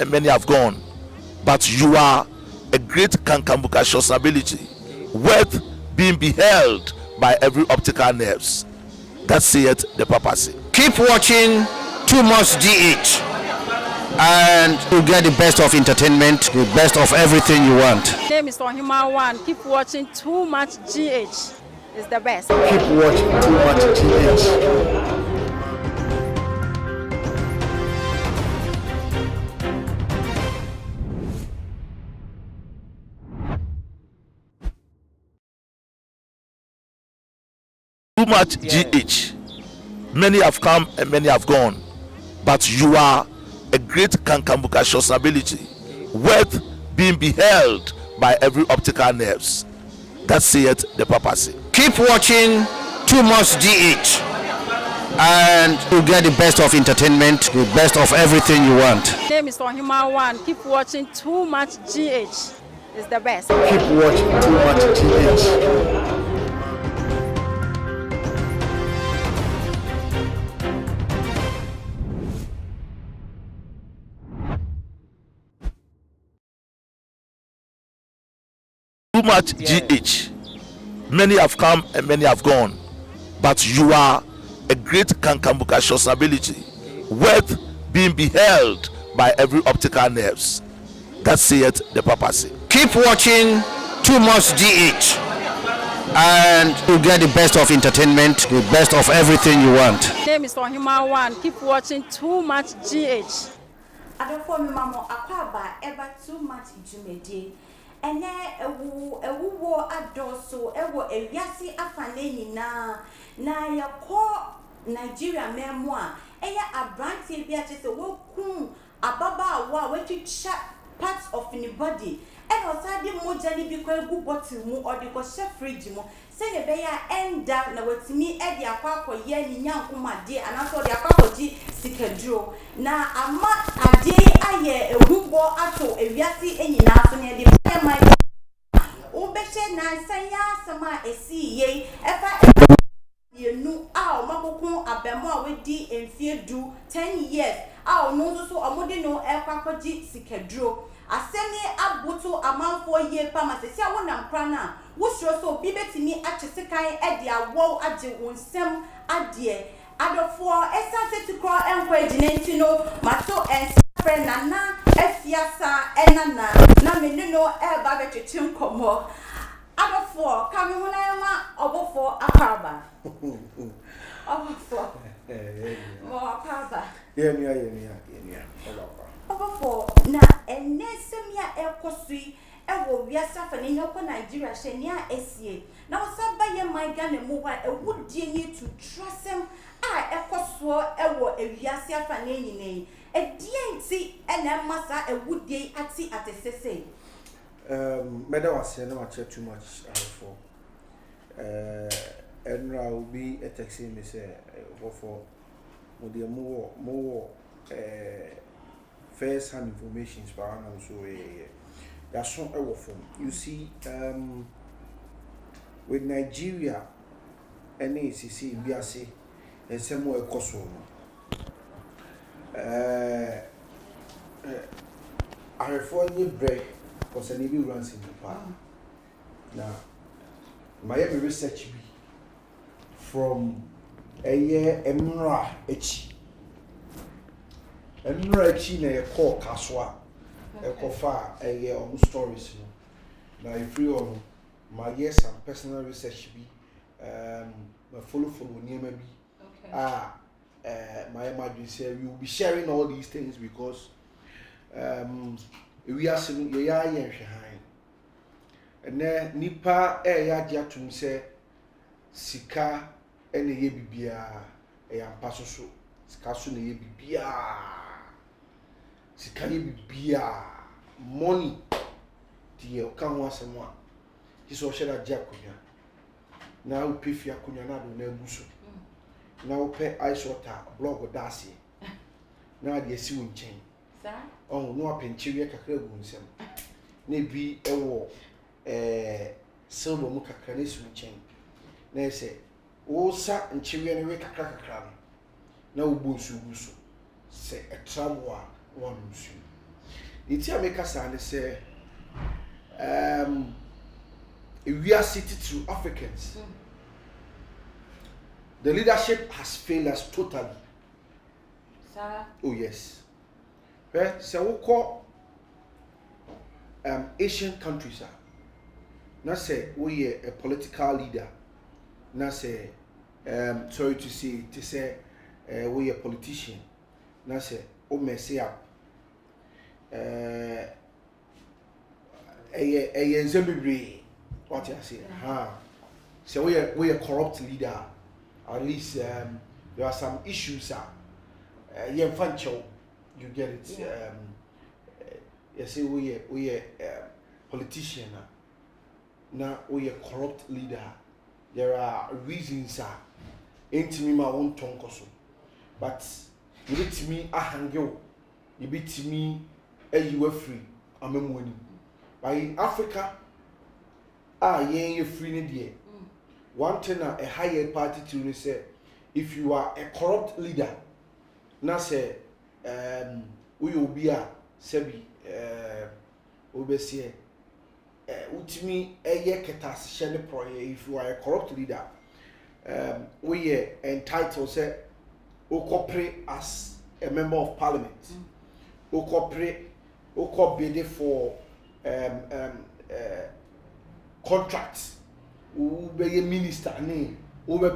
and many have gone, but you are a great Kankambuka ability, worth being beheld by every optical nerves. That saith the papacy. Keep watching Too Much GH, and you get the best of entertainment, the best of everything you want. My name is Ohima One. Keep watching Too Much GH. It's the best. Keep watching Too Much GH. Too much GH. Many have come and many have gone, but you are a great Kankambuka ability, worth being beheld by every optical nerves. That saith the papacy. Keep watching Too Much GH, and you get the best of entertainment, the best of everything you want. My name is Ohima One. Keep watching Too Much GH. It's the best. Keep watching Too Much GH. Too much GH. Many have come and many have gone, but you are a great Kankambuka ability, worth being beheld by every optical nerves. That saith the papacy. Keep watching Too Much GH, and you get the best of entertainment, the best of everything you want. My name is Ohima One. Keep watching Too Much GH. I don't form my mama aquaba ever too much jumedi. And ewu wo adoso ewo ewiase afane nyina na ya ko Nigeria memoa eya abrantie bi ache se wo kun ababa awa wetwitwa parts of the body and osade moja ni bi ko egu bottle mu or the ko fridge mu se ne be ya enda na watimi e de akwa akoye ni nyankoma de anaso de akwa akoji sikaduro na ama ade aye ehubo ato ewiase enyina so ne de my Ubeshe na saya sama esi ye efa yenu a makokun abemo a wedi enfie du 10 years a no so omode no ekwakoji sikaduro asemi abuto amanfo ye pama sesi a wona mpra na wo suro so bi betimi achesekan e de awo age wonsem ade adofo esase tikro enkwa ejinenti no mato friend na efiasa enana na menino e ba betwetwem komo abofo kame ho na ma obofo akaraba obofo mo akaraba Yeah. obofo na enesemia ekosui ewo wiasa fa ne nyoko Nigeria henia esie na osaba ye maiga ne mu wa ewudie ni to trusem a ekoso ewo ewiase afa ne nyine edienti ena masa ewudie ati atesese Meda wase na wache too much for enra will be a taxi me say for with the more first hand information for am so that's some from you see with Nigeria NACC biase ensemo ekoso I reform break because I need to run in the park. Now, my research be from a year Emra Echi. Emra Echi na call Kaswa. A cofa a year on stories. Now, if you on my year some personal research be my follow near maybe. My emergency you will be sharing all these things because we are seeing ya and then nipa ya dia tum say sika ene ye bibia e ampaso so sika so ne ye bibia sika ye bibia money die o kan ho asem a hiso sheda dia kunya na u pefia kunya na do na ebuso na u pe ice water blog dasi na de si wo nchen oh no apenchiwe kakra gu nsem na bi ewo silver mu kakra ne su nchen na ese wo sa nchiwe ne we kakra na wo bo nsu gu so se etramo a wo nsu It's a make us say we are city through Africans. The leadership has failed us totally. Sir. Oh yes. Well, so we call Asian countries. Now say we are a political leader. Now say sorry to say we are a politician. Now say oh mess up. What you say? So we are a corrupt leader. At least there are some issues. You get it. You say we are politician. Now we are corrupt leader. There are reasons. Ain't me my own tongue also. But you beat me a hangyo. You beat me you were free. I'm a money. But in Africa, you free in one thing a higher party to say, if you are a corrupt leader, now say we will be a sebi obese utimi eye ketas shene proye. If you are a corrupt leader, we are entitled say okopre as a member of parliament, okopre bid for contracts, who be a minister, who be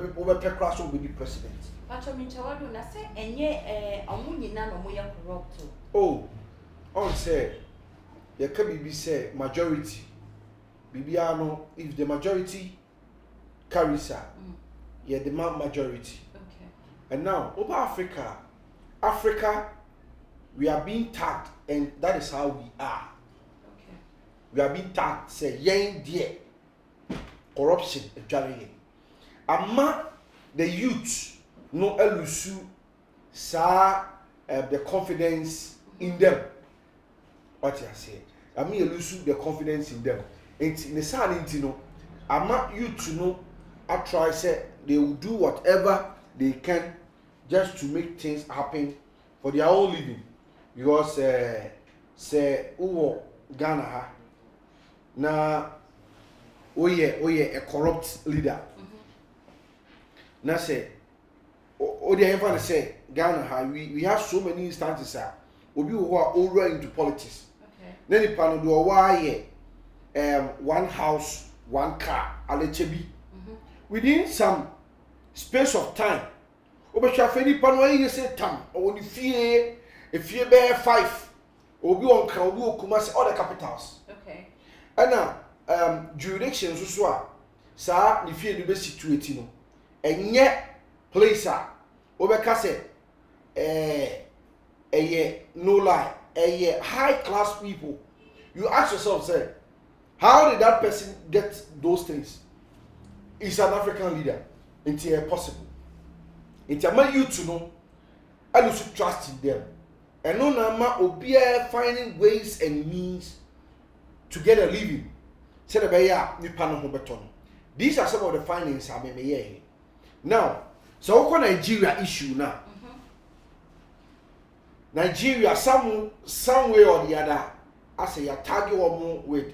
crash will be the president. But I mean, Chawadu, na say, and ye amuni na no moya corrupt. Oh, on say, there can be say majority. Bibiano, if the majority carries her, ye demand majority. Okay. And now, over Africa, we are being tagged, and that is how we are. Okay. We are being tagged, say, yen dear, corruption, ama the youth no elusu sa the confidence in them. What you say? I mean, elusu the confidence in them. And in the sun, ama youth know, I try say they will do whatever they can just to make things happen for their own living. Because say Ghana ha na oye a corrupt leader. Now say they ever say Ghana ha we have so many instances obi who are over into politics. Okay. Then the panel do why one house, one car, alechebi. Within some space of time, obeshafeni panel you say tam or if you bear 5 obi on can obi okuma all the capitals. Okay. And now jurisdictions so sa ni fie do be situate no enye place obeka say no lie high class people. You ask yourself, say, how did that person get those things? He's an African leader. It's possible. It's a you to know. I lose trust in them. And no nama obia finding ways and means to get a living. These are some of the findings I made. Now, so what Nigeria issue now? Nigeria, some way or the other, I say you target one with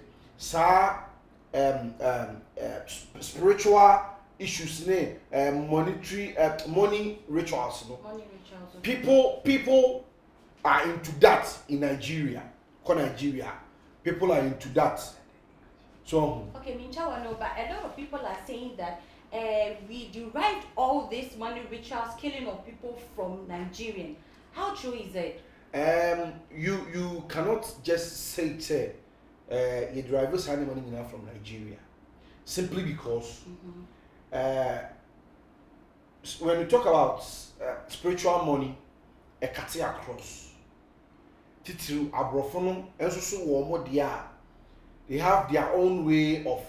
spiritual issues, monetary money rituals. Money rituals. Okay. People are into that in Nigeria. Nigeria, people are into that. So okay, Minchawa, no, but a lot of people are saying that we derived all this money rituals, killing of people from Nigerian. How true is it? You cannot just say you derive this money from Nigeria, simply because when you talk about spiritual money, a katia across, titiru abrofono, and so warm they have their own way of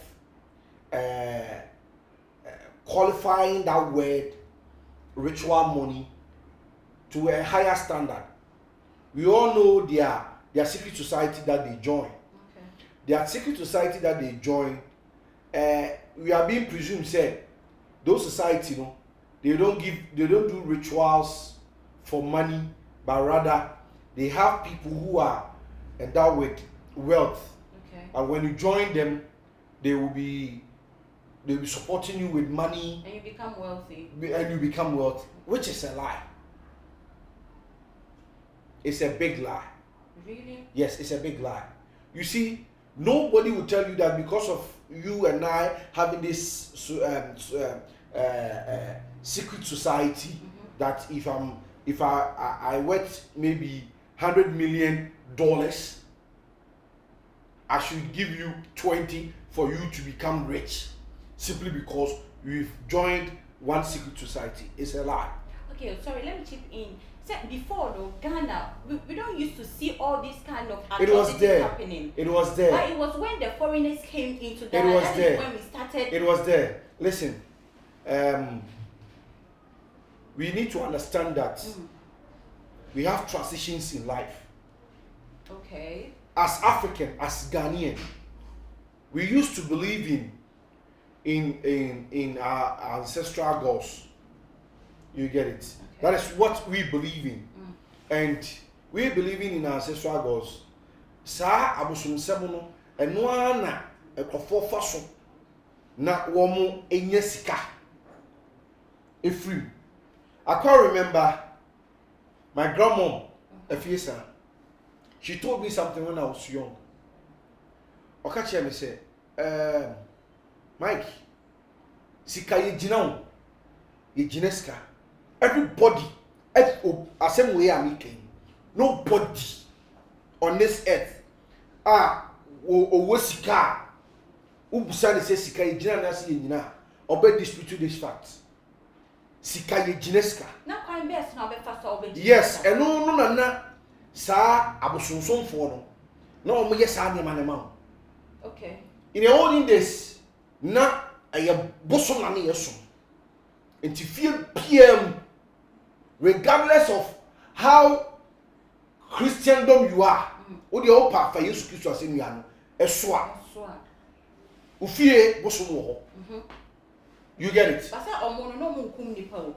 qualifying that word ritual money to a higher standard. We all know their secret society that they join. Okay. Their secret society that they join, we are being presumed say those society, they don't do rituals for money, but rather they have people who are endowed with wealth. Okay. And when you join them, they'll be supporting you with money. And you become wealthy. And you become wealthy, which is a lie. It's a big lie. Really? Yes, it's a big lie. You see, nobody will tell you that because of you and I having this secret society, that if I worth maybe $100 million, I should give you 20 for you to become rich, simply because we've joined one secret society. It's a lie. Okay, sorry, let me chip in. So before though, Ghana, we don't used to see all this kind of atrocities happening. It was there. But it was when the foreigners came into Ghana. It was that there. is when we started. It was there. Listen, we need to understand that we have transitions in life. Okay. As African, as Ghanaian, we used to believe in our ancestral gods. You get it? Okay. That is what we believe in. And we believing in our ancestral gods. Sa abosom semono eno ana ekofo faso na womo enya sika. Efrim. I can't remember my grandmom, Efiesa. She told me something when I was young. Okache me say, Mike, sika ye jina ye jineska. Everybody, same way I'm making. Nobody on this earth, sika, ubusani say sika ye jina na si ye jina. Obe dispute this fact. Sika ye jineska. Na kwan best na obe fast obe jineska. Yes, and no na sa abosonson fo no. Na omo ye sa ne manema. Okay. In the olden days, na aye bosom na ne yeso. Enti fie PM, regardless of how Christendom you are, o de o pa fa Yesu Christ asenu ya no, eso a. Ufie bosom wo ho. You get it? But say omo no mo nkum nipa o.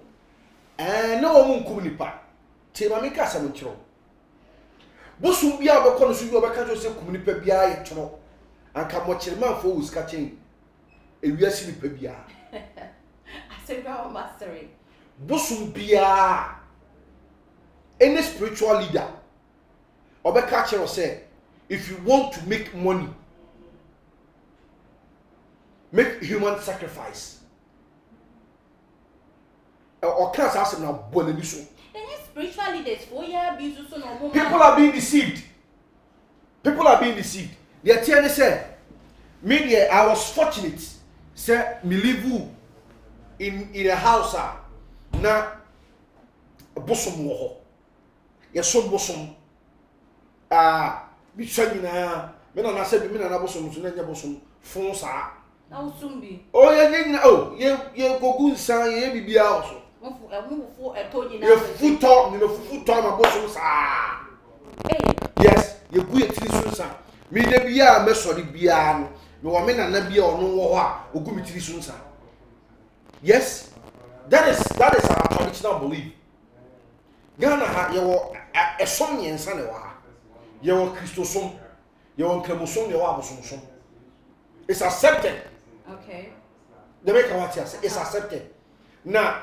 No omo nkum nipa. Te ma me ka asem nkyero. Bosom bia obekọ no so bi obeka jo se kum nipa bia ye toro. Anka mo kyermanfo wo ska chen. Ewiase nipa bia. Asebra mastery. Bosom bia any spiritual leader obeka kyero say if you want to make money, make human sacrifice. Or can't ask now bonani so. Spiritual leaders for year be so no. People are being deceived. People are being deceived. The attorney said, "Media, I was fortunate. Say me live in a house na bosom wo ho. Yeso bosom. Bi twanyina me na say bi me na bosom so na nya bosom fon sa. Na usumbi. Oh ye oh ye gogu nsan ye bibia also. Futo ma bosom sa. Yes, you go ye tiri so sa. Me de bia me sori bia no. Me wo me na na bia ono wo ho a ogu me tiri so sa. Yes, that is our traditional belief. Ghana ha ye wo esom yensa ne wo ha. Ye wo Christosom, ye wo nkramosom, ye wo abosomsom. It's accepted. Okay. The make what say it's accepted. Now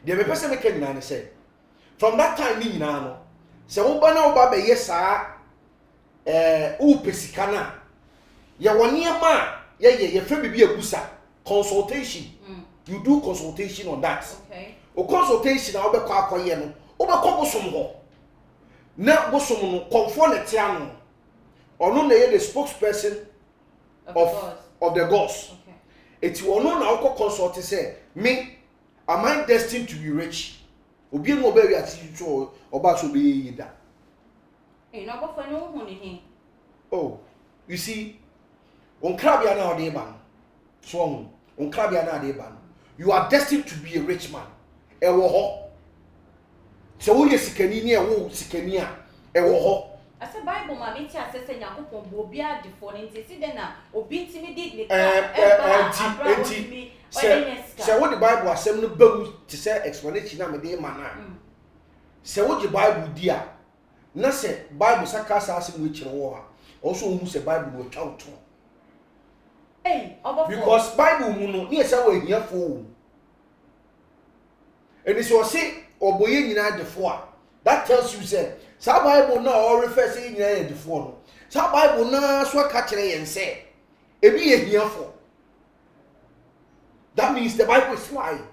the person make it say from that time ni nyina no se wo ba na wo ba be yesa u pesika na ye woni ma ye fe bibi agusa consultation. You do consultation on that. Okay. O consultation na wo be kwa akoye no wo be ko bosom ho na bosom no komfo na tia no ono na ye the spokesperson of the gods. Okay. It's ono na wo consult say me am I destined to be rich? Obi no be wi ati so oba so be yida. No go for no hu ni. Oh, you see, on krabia na ode ba. So on krabia na ode ba. You are destined to be a rich man. E wo ho. So wo ye sikani ni e wo sikani a e wo ho. As a Bible ma me ti asese Yakobon bo bia defo ni nti si de na obi ntimi di ni say what the Bible asem no bamu to say explanation na me dey man na. Say what the Bible dia na se Bible saka sa ase mu kire wo ha also hu se Bible wo twa to because Bible mu no ne esa wo ehia fo wo eni so se oboye nyina defo a that tells you say sa Bible na o refer say nyina ye defo no sa Bible na so ka kire yen say ebi ye hia fo. That means the Bible is lying.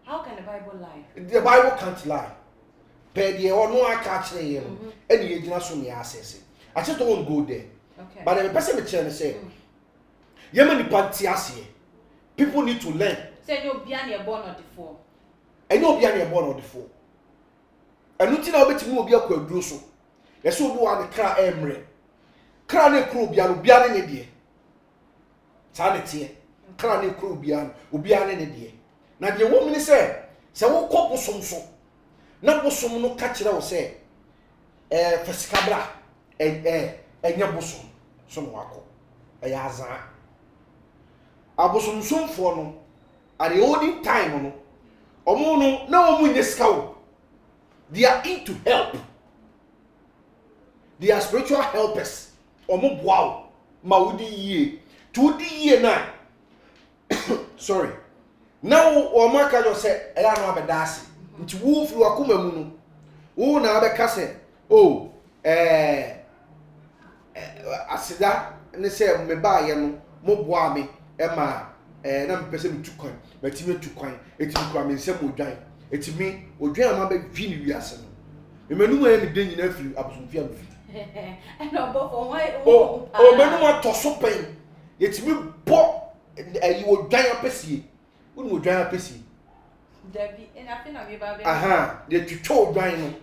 How can the Bible lie? The Bible can't lie. But the no I catch him any you so me access. I just don't want to go there. Okay. But the person me tell me say Yemen the people need to learn. Say no biane born on the four. And no biane born on the four. And nothing now beti mu obi akwaduro so. Yes obi wa the car emre. Car na kro biane ne die. Sa ne tie. Car na kro biane ne die. Na de wo mini say wo kɔ bosom so. Na bosom no ka kire wo say fesikabra enya bosom so no akɔ. Eya azan. Abosom somfo no at the olden time no omo no na omo nyeska wo. They are into help. They are spiritual helpers. Omo boawo ma wodi yie. To di yie na sorry. Now omo ka jo say eya no abedase. Nti wo fi wakoma mu no. Wo na abeka say oh asida ne say me ba ye no mo boa me ema na mpese me tukwan matime tukwan etimi kwa me nsem odwan etimi odwan ma ba dwi ni wiase no me manu ya me den nyina fi abosomfia me fi No, but for why? o manu ma to so pen etimi bo ayi odwan apesie unu odwan apesie Debbie, and I think I'm about aha de twitwa odwan no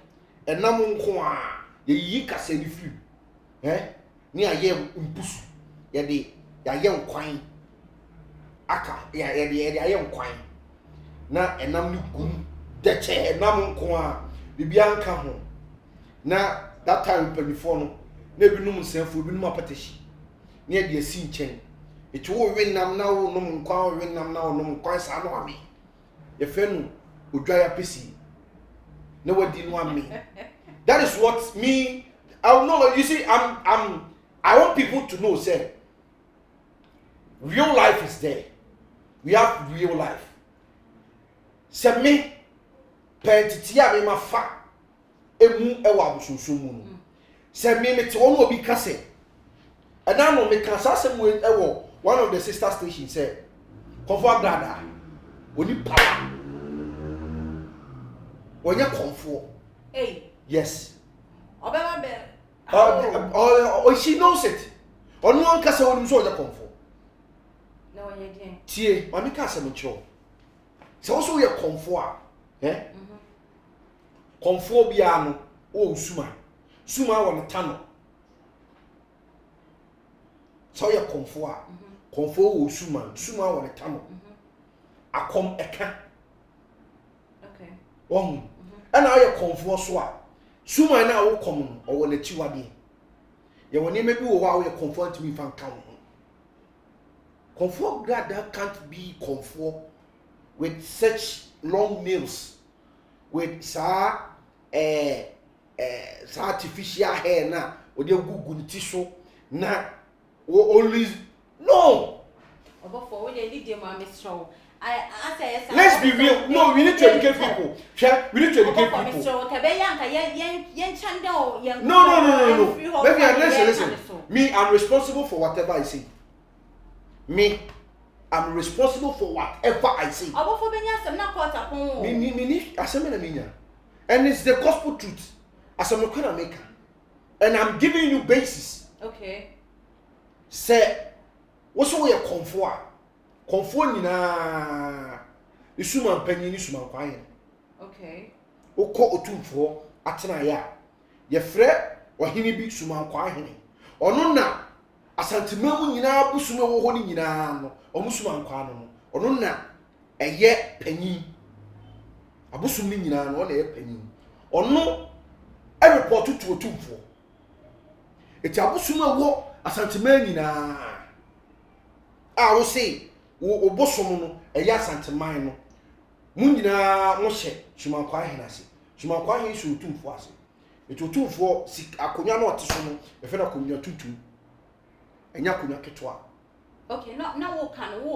enam nko a ye yi kasa ni fi ni aye mpusu ye de ya ye nkwan aka ya aye nkwan na enam ni gum de che enam nko a bibia nka ho na that time before no na binum nsanfo binum apatashi na ye de asi nchen etu wo wenam na wo nom nkwan wenam na wo nom nkwan sa no ame ye fe no odwaya pesi na wadi no ame. That is what me I will know. You see, I want people to know, say, real life is there. We have real life. Say me, pentitia me ma fa, emu ewa busunsumu. Say me te ono obi kase. And I know me can say me ewo one of the sister stations say, comfort dada, oni power, onya comfort. Hey. Yes. Oh, she knows it. Or no one can say what you comfort. No, you didn't. Tie, Mammy Casa Mitchell. So also your comfort. Comfort biano, oh, Suma. Suma on a tunnel. So your comfort. Comfort, oh, Suma on a tunnel. I come a can. Okay. And I your comfort swap. Suma na wo kom o wona chiwade ye woni maybe wo wa we comfort me fan kan comfort that can't be comfort with such long nails with sa artificial hair na o de gugu ni ti so na always no About for we need them am strong. Let's be real. No, we need to educate people. We need to educate people. No. Maybe listen. Me, I'm responsible for whatever I say. Me, I'm responsible for whatever I say. And it's the gospel truth. As I'm not gonna make her. And I'm giving you basis. Okay. Say, what's all your comfort? Comfort nyina isuma mpanyi ni suma kwan. Okay. Okọ otumfo atena ya. Ye frɛ ohini bi suma kwan hene. Ono na asantemamu nyina busuma wo ho ni nyina no. Omu suma kwan no. Ono na eye panyi. Abusum ni nyina no na eye panyi. Ono e report to otumfo. Eti abusuma wo asantemamu nyina. A wo say wo bosom no eya santeman no mu nyina mo hye hwumankwa henase hwumankwa hen so tumfo ase etutu for akonya no oteso no e fe na akonya tutu enya akonya ketwa okay na wo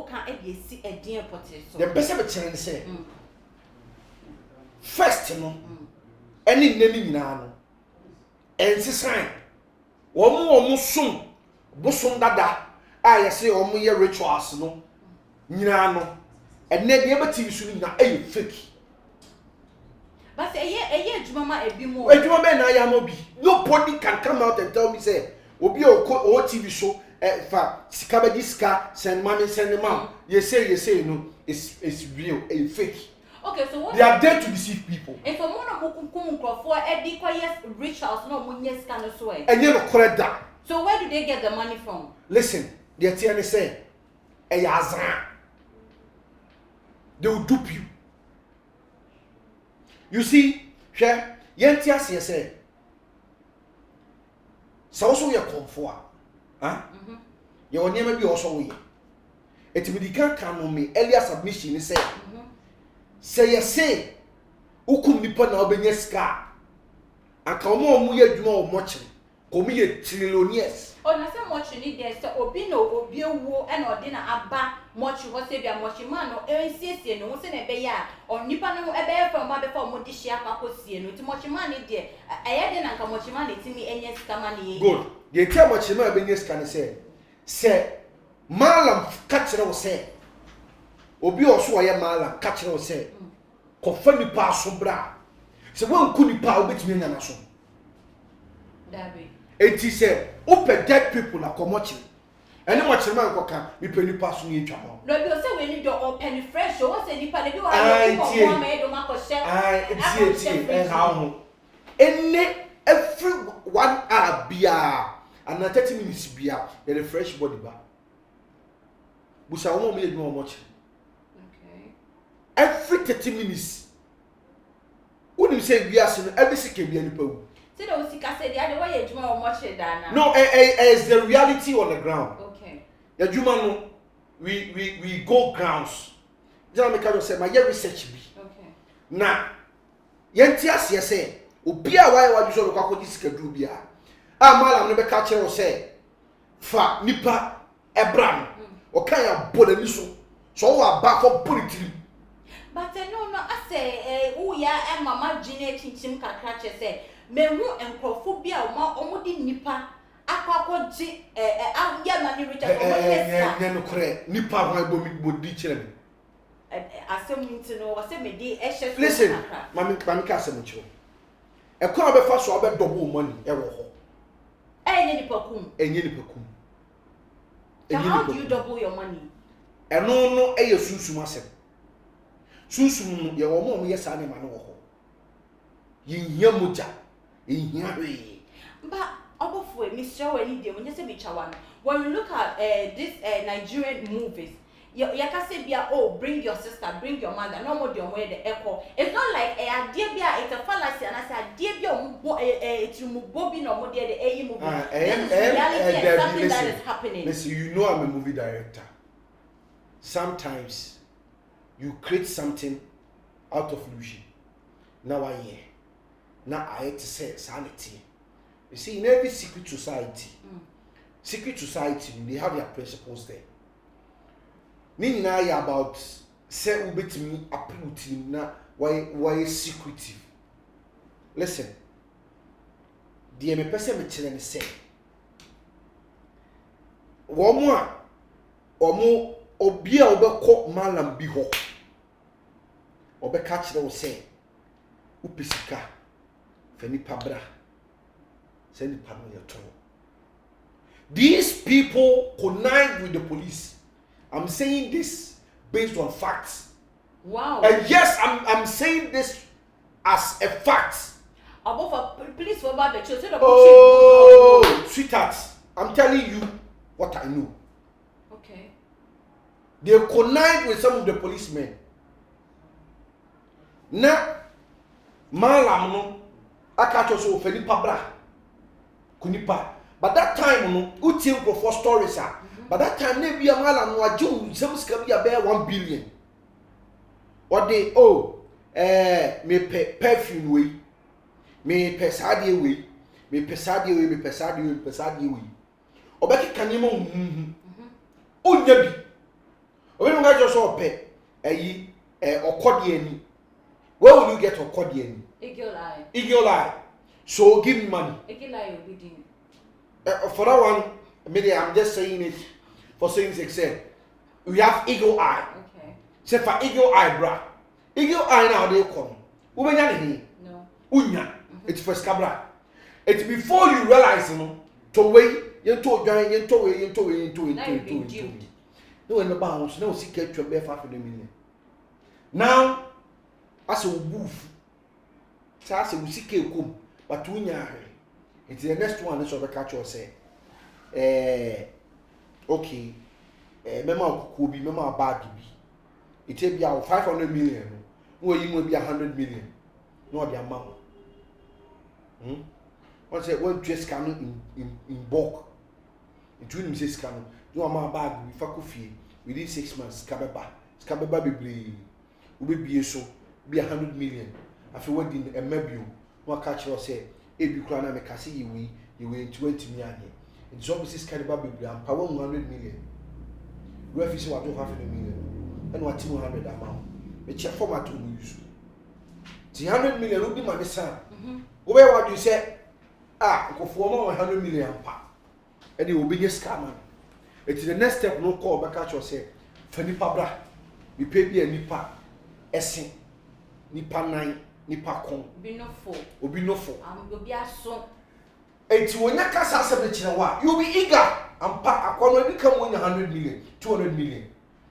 kan e de si edin pote so the best be chere say first no any name nyina no ensisan wo sum bosom dada a yesi wo mo ye rituals no nyina no enne de ebeti su nyina e fake. But eye adwuma ebi mo adwuma be na ya mo bi nobody can come out and tell me say obi o TV show fa sika be sika send mom you say no it's real a fake. Okay, so what they are there to deceive people. If a mono mukum for edi quiet rituals no munye sika no so e and you no correct that. So where do they get the money from? Listen, the TN say they will dupe you. You see, share yentia say so also your comfort. You will never be also we. It will become can me earlier submission say. Say say ukum nipa na obenye ska. Aka omo ye adwuma o mochi. Komi ye trillionaires. Oh, na say mochi ni there say obi no obi ewo e na odi na aba mochi ho say bia mochi man no ensiesie no say na be ya on nipa no e be from ma be for mo di hia kwakosie no ti mochi man ni there eye de na nka mochi man ti mi enye ska man ye. Good. Ye tell mochi man benye ska ni say malam ka kire wo say obi oso ye malam ka kire wo say ko fa nipa so bra se won ku nipa obetimi nya na so Dabi. Enti say open dead people na komochi ene mo kire man ko ka mi pe nipa so ni twa mo No bi o say we need do open fresh o say nipa de bi wa ko ma e do ma ko share how ho ene every 1 hour bia and 30 minutes bia the fresh body ba busa wo mo ye dwuma mo kire every 30 minutes. When you say we are every second be any power. Say the Osika said the other way you or much dana. No, it's the reality on the ground. Okay. The Juma we go grounds. Just make say my research be. Okay. Na yentias say obia why you so kwa ko disika bia. Amala no be ka kire say fa nipa ebram. O kan ya bola ni so wa ba for politics. But no, I say, oh yeah, and Mama Gina Chinchim Kakrache say, Memu and Crophobia, Omodi Nipa, Aquaji, Yamani Richard, no correct, Nipa, my boy, would be chilling. Assuming to know, I say, me, listen, Mammy Casamucho. A car be fast or about double money, ever. Any pacum, and yenny pacum. How do you double your money? And no, a susu Susum ye wo mo ye sa ne ma no ho yihia muja yihia we but obofo e Mr. Wani dey when you say bichawa when you look at this Nigerian movies you can say bia oh bring your sister bring your mother no more dey where the echo it's not like idea bia it's a fallacy and I say idea bia it you bobi no more dey the movie this is reality and something that is happening. Listen, you know I'm a movie director. Sometimes you create something out of illusion. Now I hear. Now I hate to say sanity. You see, in every secret society, they have their principles there. Meaning now about say ubet me appeal to na why secretive. Listen. The me person me children say. Womo omo obi a obekọ malam bi ho obeka kire wo se upesika fani pabra se ni pano yeto. These people connive with the police. I'm saying this based on facts. Wow. And yes, I'm saying this as a fact. Above police for bad the children. Oh, sweetheart, I'm telling you what I know. Okay. They connive with some of the policemen. Na malam no akacho so fani pabra kunipa. But that time no uti for stories are. But that time na bia malam no aju some ska bia be 1 billion. Or they me perfume we me pesade we me pesade we me pesade we me pesade we obeki kanema onya bi obi nga jo so ope ayi okode ani where will you get okode ani eagle eye so give me money eagle eye obedient for that one maybe I'm just saying it for saying sake we have eagle eye okay say for eagle eye bra eagle eye now dey come wo benya ne no unya it's for scabra it's before you realize to way you to join you to no when the bounce no see get your bear 5 million now as a woof say as we see come but unya it's the next one is over catch or say okay mema ko bi mema bag bi it be 500 million no you will be 100 million no the amount one say one dress scan in bulk it will say scan no amount bag we fa fie within 6 months skabeba bebre we be so be 100 million after wedding a mebio no catch or say e bi kura na me kase yi we 20 million it's obviously skabeba bebre am power 100 million we fi say what 500 million and what 200 amount me check format we use 100 million we be money san go be what you say nkofo ma 100 million pa e dey obi scam it's the next step no call back at you say fanipa bra we pay bi nipa esen nipa 9 nipa kon obi no fo obi aso enti wonya kasa asem kire wa you be eager ampa akono bi kam wonya 100 million 200 million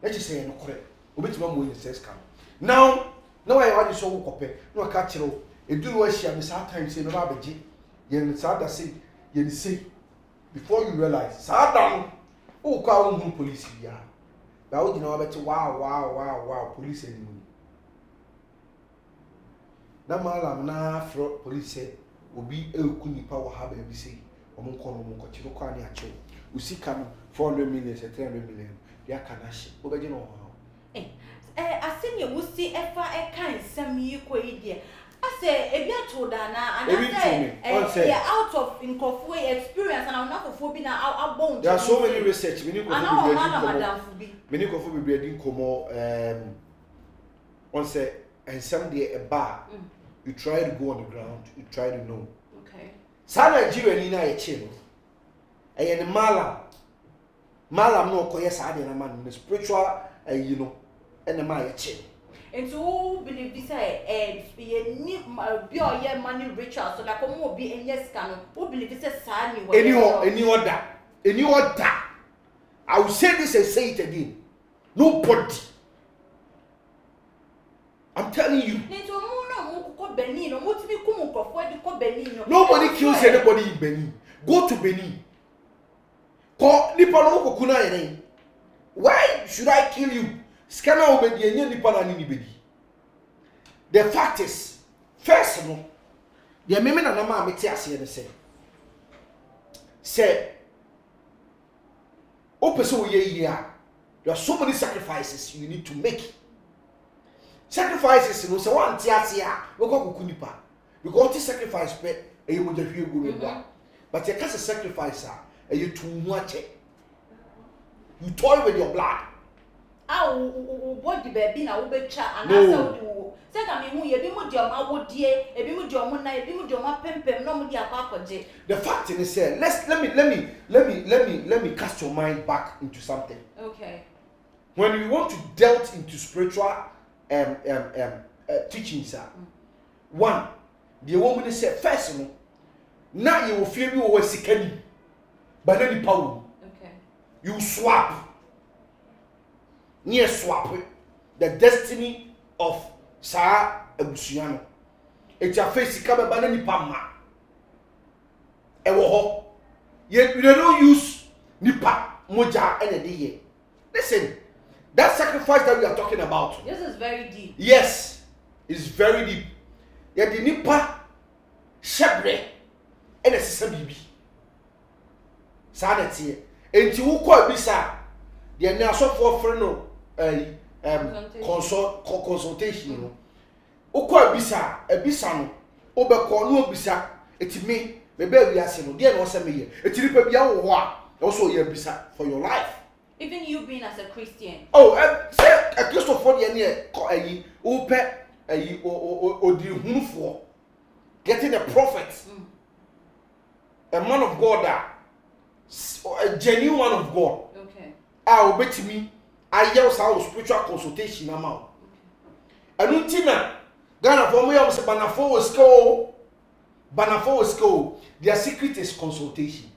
let you say no correct obi tima mo wonya say scam now why you so wo kope no ka kire o eduru wa hia me sa time say no ba beje yen sa da say yen say before you realize sa da o kwa wo hu police bia ba wo gina wa beti wow police eni na malam na fro police say obi eku nipa wo ha ba bi say omo nko kire kwa ni ache usika no 400 million 300 million ya kana hye wo beje no asenya wusi efa kan sam yi ko yi ase ebi atoda na anase out of incofu experience and anafofo bi na abon there are so many research many kofu be reading komo on say and some day a bar you try to go on the ground you try to know okay sa Nigeria ni na ye che no eye ne malam no koye sa de na man spiritual you know and ma ye che and so believe this ye ni bi o ye money ritual so that come obi enye sika no who believe this sa ni any order I will say this and say it again nobody I'm telling you nobody kills anybody in Benin go to Benin ko nipa no ko kuna yene why should I kill you scanner obedi enye nipa na ni bedi the fact is first no the meme na ma meti ase ne say opese wo ye here there are so many sacrifices you need to make sacrifices no say one ti ase a we go kuku nipa because this sacrifice pe e mo je hwie go me ba but you can't sacrifice a you too much you toy with your blood body baby na wo betwa anasa wo say ka me hu ye bi mu de oma wodie e bi mu de omo na e bi mu de oma pempem no mu de akwaje the fact is say let me cast your mind back into something okay when you want to delve into spiritual teachings one the woman say first no na you will feel you were sikani but then the power okay you swap near swap the destiny of Sa Ebusiano. It's a face come by any pama. Ewo yet we don't use nipa moja any day. Listen, that sacrifice that we are talking about. This is very deep. Yes, it's very deep. Yet the nipa shebre and a system bibi. Sanity. And you call bisa. The naso for friend consultation no ukọ ebisa no obekọ no obisa etimi mebe wiase no de na ose meye etiri pa bia wo ho a also ye bisa for your life. Even you being as a Christian. Oh, say a Christopher de ne ko ayi wo pe ayi odi hunfo getting a prophet. A man of God a genuine man of God. Okay. Obetimi ayew sa spiritual consultation ama. Anu tina Ghana for me say banafo was go. Their secret is consultation.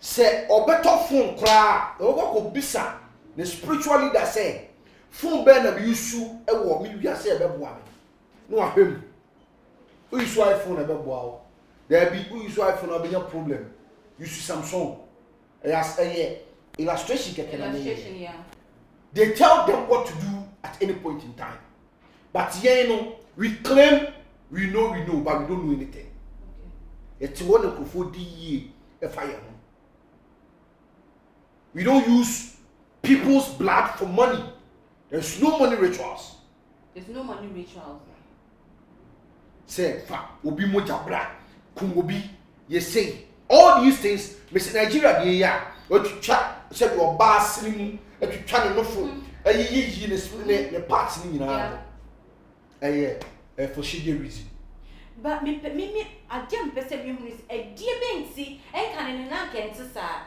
Say obeto phone kra e go bisa the spiritual leader say phone be na be use e wo me wi ase e be boa me. No ahwem. O use iPhone e be boa wo. There be who use iPhone be no problem. Use Samsung. As illustration Illustration, yeah. They tell them what to do at any point in time. But yeah, you know, we claim we know, but we don't know anything. It's one of the fire. We don't use people's blood for money. There's no money rituals. There's no money rituals. Say, fa, obi moja bra, kungobi, you say all these things. Miss Nigeria, yeah, what you chat, said your bass, slim, and you try to know from a ye the parts in for she reason. But me, I jump a dear Bensi, and can not get to sa.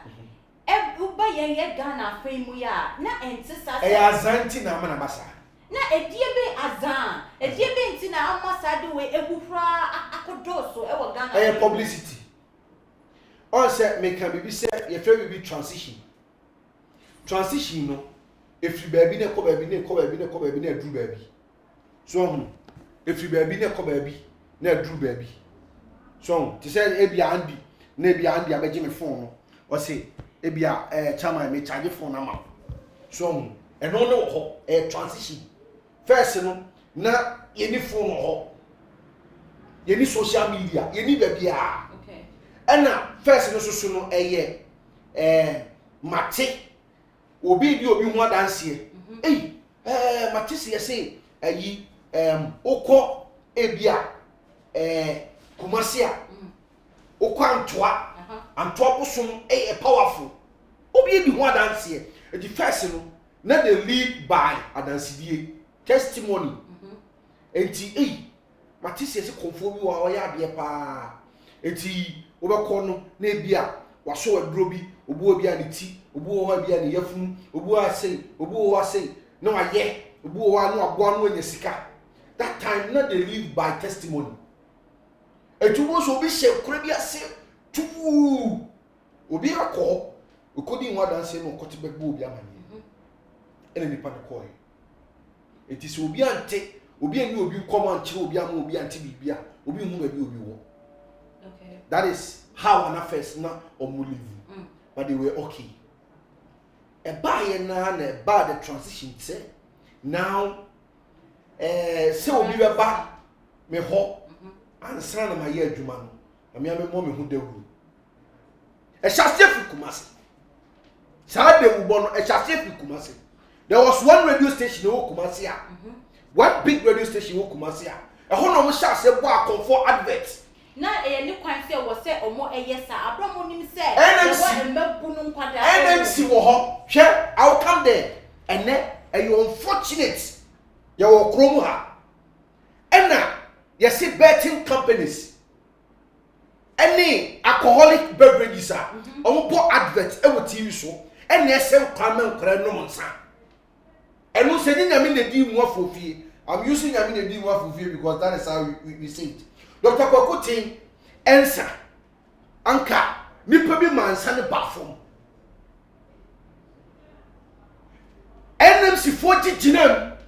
Uba ye Ghana fame we are, not enter Zantina Manabasa. Na e die be azan e die be nti na amasa de we egufra akodoso e wo Ghana publicity on say me can be say ye fe be transition no if you baby na ko baby na dru baby so if you baby na ko baby na dru baby so ti say e bia andi na bia andi abeje me phone no o say e bia chama me charge phone na ma so e no no ho transition. First, no, na any phone or any social media, any baby. Okay. And now, first, no, so no, Mate, obi more dance here. Hey, Mate, say, Oko, Ebia, Kumasia, Oko Antwa, Antwa Pusum, a powerful. Obi more dance here. The first, no, not the lead by a dance testimony. Enti matisi ese konfo bi wa oya ade pa. Enti obekọ no na bia waso aduro bi obu obi ani ti obu o wa bia ne yafun obu asei obu o asei na wa ye obu o wa no agbo no anya sika. That time not they live by testimony. Etu wo so bi hye kura bi ase tu obi akọ okodi nwa dan se no okoti begbo obi amani. Ene nipa ne koy. It is obi ante obi ani obi come and chire obi am obi ante bibia obi hu ba bi obi wo. Okay. That is how an affairs na omu live. But they were okay. A buy na the transition say now say obi we ba me ho ansa na ma ye adwuma no me mo me hu dawuru. E hyase fi Kumasi. Sa de wo no e hyase fi Kumasi. There was one radio station in Kumasi. One big radio station in Kumasi. A whole no shall say, "Boy, comfort adverts." Na any quite say was say or more a yes, Abraham him say, NMC wo ho. Share, I'll come there. And then, you unfortunate. You will chrome her. And now, you see betting companies. Any alcoholic beverages are on poor adverts, every TV show, and they sell Carmen Crano. And no saying I mean the D more for fee. I'm using I mean the D more for fee because that is how we say it. Dr. Kokotin answer Anka nipa bi man sane platform. NMC 40 ginam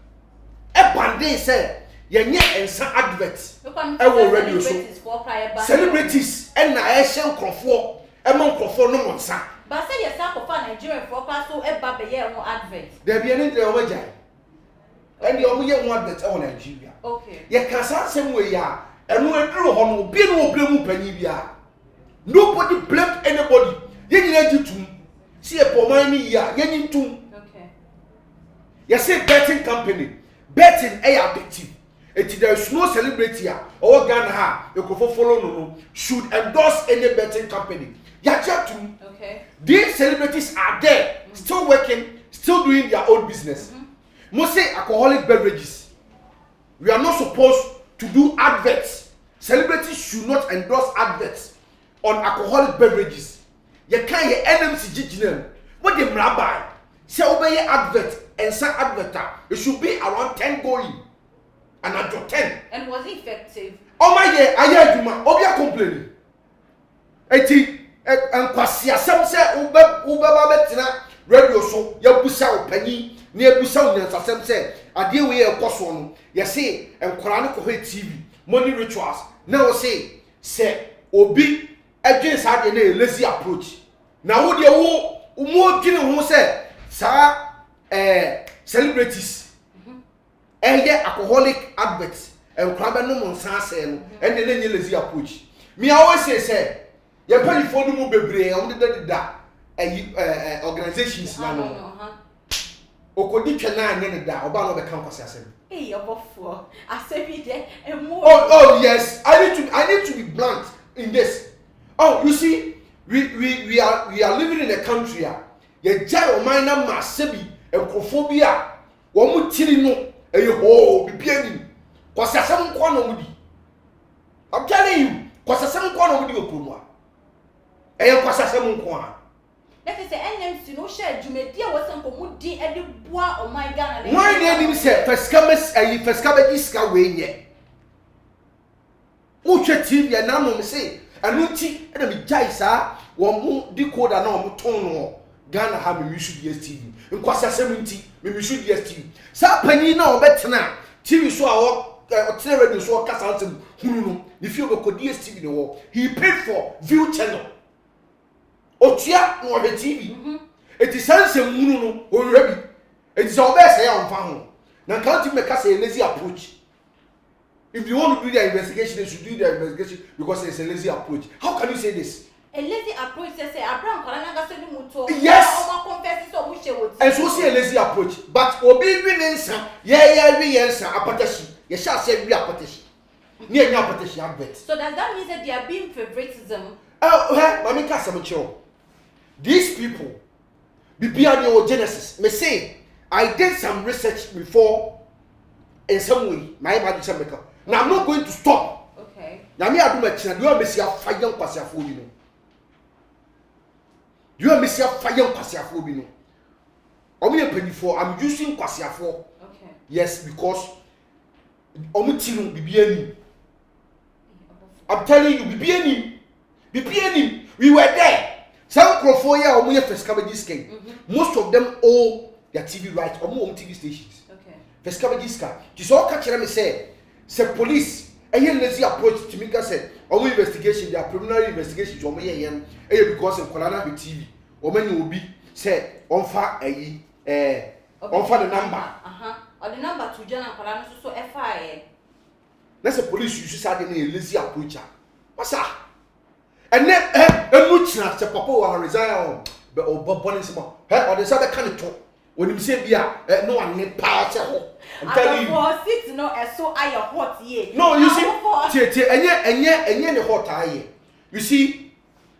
e bande say yenye ensa advert e wo radio so celebrities and na e hye nkrofo e man nkrofo no monsa. But say yes, I for Nigerian for class so e ba be ye won advert. There be any o majai. And the omo ye won advert on Nigeria. Okay. Ye kan san sem we ya, enu eduru ho no bi no blame panyi bia. Nobody blamed anybody. Ye nyina jitum. See e poman ni ya, ye nyintum. Okay. You say betting company. Betting is addictive. There is no celebrity here or Ghana ha you could follow no should endorse any betting company. Okay. These celebrities are there, still working, still doing their own business. Mostly alcoholic beverages. We are not supposed to do adverts. Celebrities should not endorse adverts on alcoholic beverages. You can't hear NMC GGN. What the rabbi say obey advert and some adverter. It should be around 10 going. And at your 10. And was it effective? Oh my yeah, I heard you man. Obia complaining. Eti and kwasia some say ube betina radio so ya busa opani na ya busa onyansa sem say ade we e koso no ya say enkwara ne ko TV money rituals na o say obi adwen sa de na lazy approach na wo de wo mo dwene ho say sa celebrities alcoholic adverts and crab no monsanse no and the lazy approach. Me always say you pay for no more bebre on the organizations na no. Okodi twena anye da oba no be kan kwase asem. Eh obofo asebi de emo. Oh yes, I need to be blunt in this. Oh, you see we are living in a country ye jai o man na masebi enkophobia wo mu tiri no bibiani kwase asem kwa no mudi. I'm telling you, kwase asem kwa no mudi opromo a kwase asem kwa. Let us say NMC no share Jumedi was some comudi and the bois or my Ghana. Why did him say first cabbage way yet? Uche TV and now say and Nuti and me jaisa one more decoder no tone Ghana have me should TV. In Kwasa 70, me should TV. Sa penny now better now. TV show our radio show Casantum. If you go DSTV the war, he paid for view channel. Otia no the TV. It is sense munu no already. It is our best say on fan. Now can't make us a lazy approach. If you want to do the investigation, they should do the investigation because it's a lazy approach. How can you say this? A lazy approach say Abraham Kolana say muto. Yes. And so say a lazy approach. But obi win answer. Yeah, we answer apatashi. You shall say we apatashi. Near your apatashi advert. So does that mean that they are being favoritism? Oh, Mami Kasamacho. These people, BBR Genesis, may say, I did some research before in some way, my body Jamaica. Now I'm not going to stop. Okay. Now me I do my channel, you are Messia fire Pasiafobino. You are Messia fire Pasiafobino. I'm using Pasiafo. Okay. Yes, because Omutino BBN. I'm telling you, BBN. We were there. Some Crofoya or Muya Fescabadis came. Most of them owe their TV rights or more TV stations. Okay. Fescabadiska. This all catch me say police and here lazy approach to me said or investigation, their preliminary investigation to me because of Kolana TV. Or many will be said on far on for the number. Or the number to Jana Kolana so FIA. That's a police you should say a lazy approacher. What's that? And then a much not a papa or resign but or bonnet some or the other kind of talk. When you say no one need power. I'm telling you. Sit no so I hot ye. No, you see, and yet the hot eye. You see,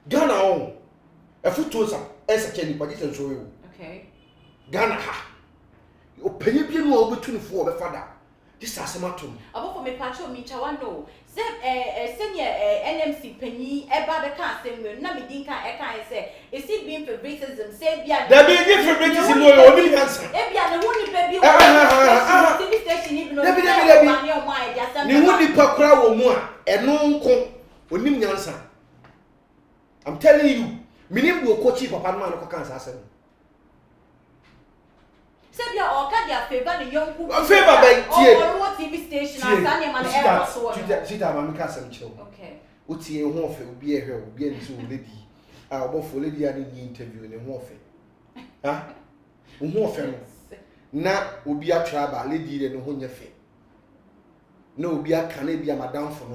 Ghana on a foot to some as a candy, but it's so you. Okay. Ghana ha. Your penny be more between four the father. This is a matter. About for me, Pacho Michawano. Senior NMC penny, a bad can't say, Namidinka, I can't say, is it being favoritism? Say, there be different favoritism in your answer. Ebia, the one baby, TV station, even though you would be per crowd or more, and no con, or Nim Yansan. I'm telling you, Minim will coach you for Panama or Kansas. Sebia or Kadia favor the young people. Favor by TV station and Daniel and Sit down, Mamma Cassan. Okay. What's your warfare will be a hero, will be a lady. I'll go for lady and the interview in a warfare. Huh? Warfare. Now will be a trouble, lady and a honey fair. No, be a Canadian madame for